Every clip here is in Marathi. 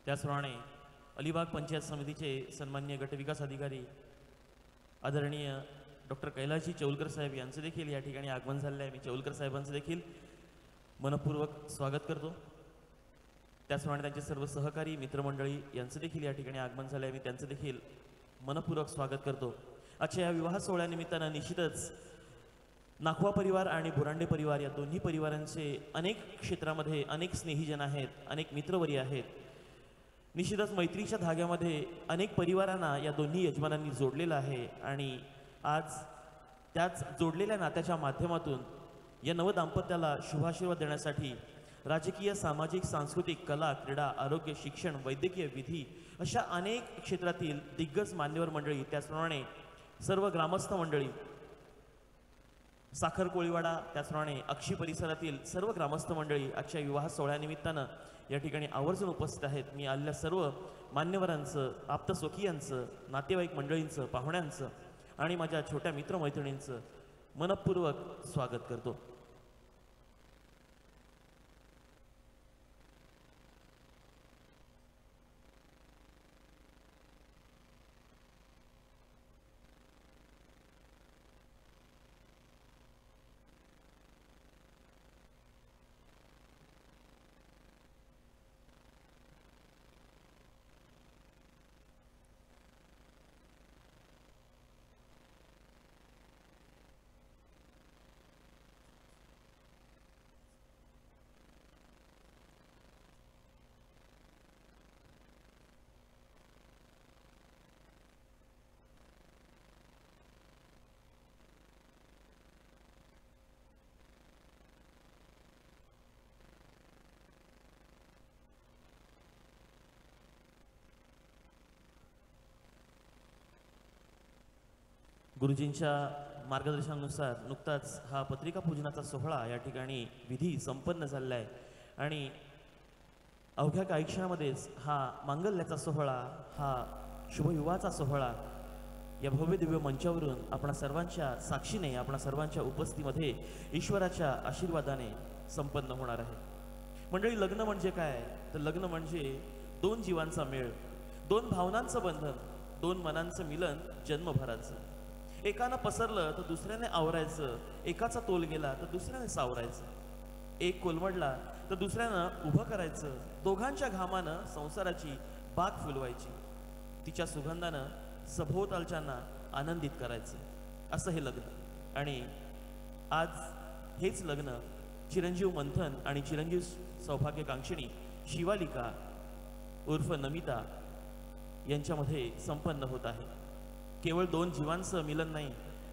त्याचप्रमाणे अलिबाग पंचायत समितीचे सन्माननीय गटविकास अधिकारी आदरणीय डॉक्टर कैलासजी चौलकर साहेब यांचे देखील या ठिकाणी आगमन झाले आहे। मी चौलकर साहेबांचे देखील मनपूर्वक स्वागत करतो। त्याचप्रमाणे त्यांचे सर्व सहकारी मित्रमंडळी यांचे देखील या ठिकाणी आगमन झाले आहे। मी त्यांचे देखील मनपूर्वक स्वागत करतो। आजच्या या विवाह सोहळ्यानिमित्तानं निश्चितच नाखवा परिवार आणि बुरांडे परिवार या दोन्ही परिवारांचे अनेक क्षेत्रामध्ये अनेक स्नेहीजन आहेत, अनेक मित्रवरी आहेत। निश्चितच मैत्रीच्या धाग्यामध्ये अनेक परिवारांना या दोन्ही यजमानांनी जोडलेलं आहे आणि आज त्याच जोडलेल्या नात्याच्या माध्यमातून या नवदाम्पत्याला शुभाशीर्वाद देण्यासाठी राजकीय, सामाजिक, सांस्कृतिक, कला, क्रीडा, आरोग्य, शिक्षण, वैद्यकीय, विधी अशा अनेक क्षेत्रातील दिग्गज मान्यवर मंडळी, त्याचप्रमाणे सर्व ग्रामस्थ मंडळी, साखर कोळीवाडा, त्याचप्रमाणे अक्षी परिसरातील सर्व ग्रामस्थ मंडळी आजच्या विवाह सोहळ्यानिमित्तानं या ठिकाणी आवर्जून उपस्थित आहेत। मी आलेल्या सर्व मान्यवरांचं, आप्तस्वकीयांचं, नातेवाईक मंडळींचं, पाहुण्यांचं आणि माझ्या छोट्या मित्रमैत्रिणींचं मनपूर्वक स्वागत करतो। गुरुजींच्या मार्गदर्शनानुसार नुकताच हा पत्रिका पूजनाचा सोहळा या ठिकाणी विधी संपन्न झालेला आहे आणि अवघ्या काही क्षणामध्येच हा मांगल्याचा सोहळा, हा शुभविवाहाचा सोहळा या भव्य दिव्य मंचावरून आपणा सर्वांच्या साक्षीने, आपणा सर्वांच्या उपस्थितीमध्ये ईश्वराच्या आशीर्वादाने संपन्न होणार आहे। मंडळी, लग्न म्हणजे काय? तर लग्न म्हणजे दोन जीवांचा मेळ, दोन भावनांचं बंधन, दोन मनांचं मिलन जन्मभराचं। एकानं पसरलं तर दुसऱ्याने आवरायचं, एकाचा तोल गेला तर दुसऱ्याने सावरायचं, एक कोलमडला तर दुसऱ्यानं उभं करायचं, दोघांच्या घामानं संसाराची बाग फुलवायची, तिच्या सुगंधानं सभोवतालच्यांना आनंदित करायचं, असं हे लग्न। आणि आज हेच लग्न चिरंजीव मंथन आणि चिरंजीव सौभाग्यकांक्षिणी शिवालिका उर्फ नमिता यांच्यामध्ये संपन्न होत आहे। केवळ दोन जीवांचं मिलन नाही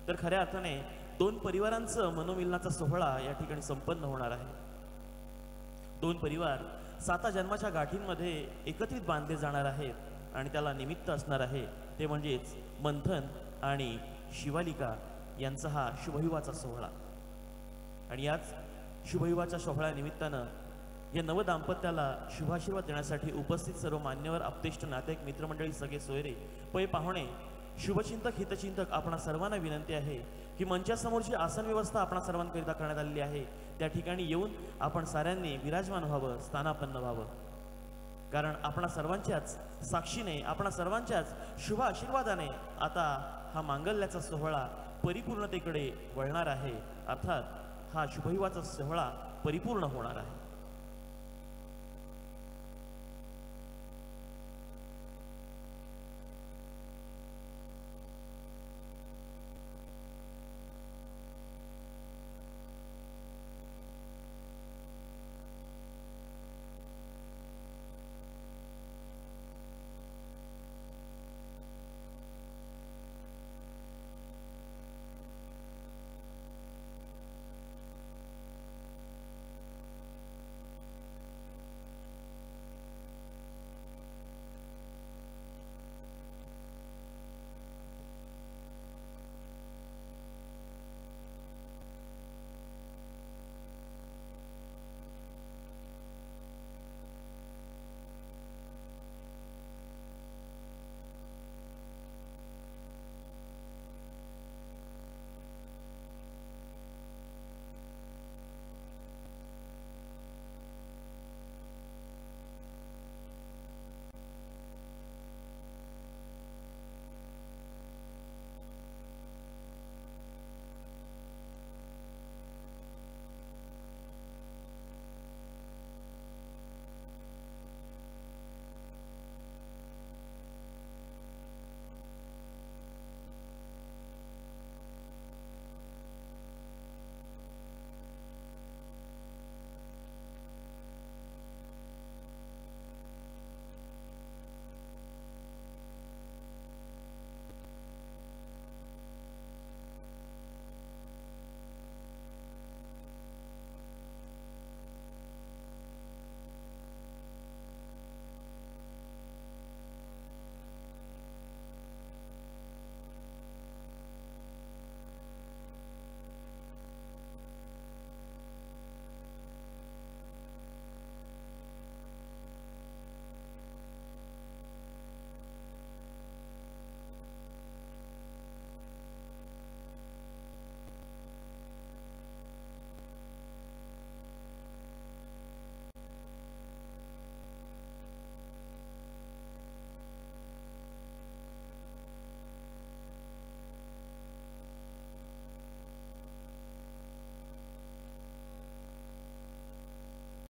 तर खऱ्या अर्थाने दोन परिवारांचं मनोमिलनाचा सोहळा या ठिकाणी संपन्न होणार आहे। दोन परिवार 7 जन्माच्या गाठींमध्ये एकत्रित बांधले जाणार आहेत आणि त्याला निमित्त असणार आहे ते म्हणजेच मंथन आणि शिवालिका यांचा हा शुभविवाहाचा सोहळा। आणि याच शुभविवाहाच्या सोहळ्यानिमित्तानं या नवदाम्पत्याला शुभाशीर्वाद देण्यासाठी उपस्थित सर्व मान्यवर, आप्तेष्ट, नातेवाईक, मित्रमंडळी, सगळे सोयरे, पै पाहुणे, शुभचिंतक, हितचिंतक आपणा सर्वांना विनंती आहे की मंचासमोरची आसन व्यवस्था आपणा सर्वांकरिता करण्यात आलेली आहे, त्या ठिकाणी येऊन आपण साऱ्यांनी विराजमान व्हावं, स्थानापन्न व्हावं। कारण आपणा सर्वांच्याच साक्षीने, आपणा सर्वांच्याच शुभ आशीर्वादाने आता हा मांगल्याचा सोहळा परिपूर्णतेकडे वळणार आहे, अर्थात हा शुभविवाहाचा सोहळा परिपूर्ण होणार आहे।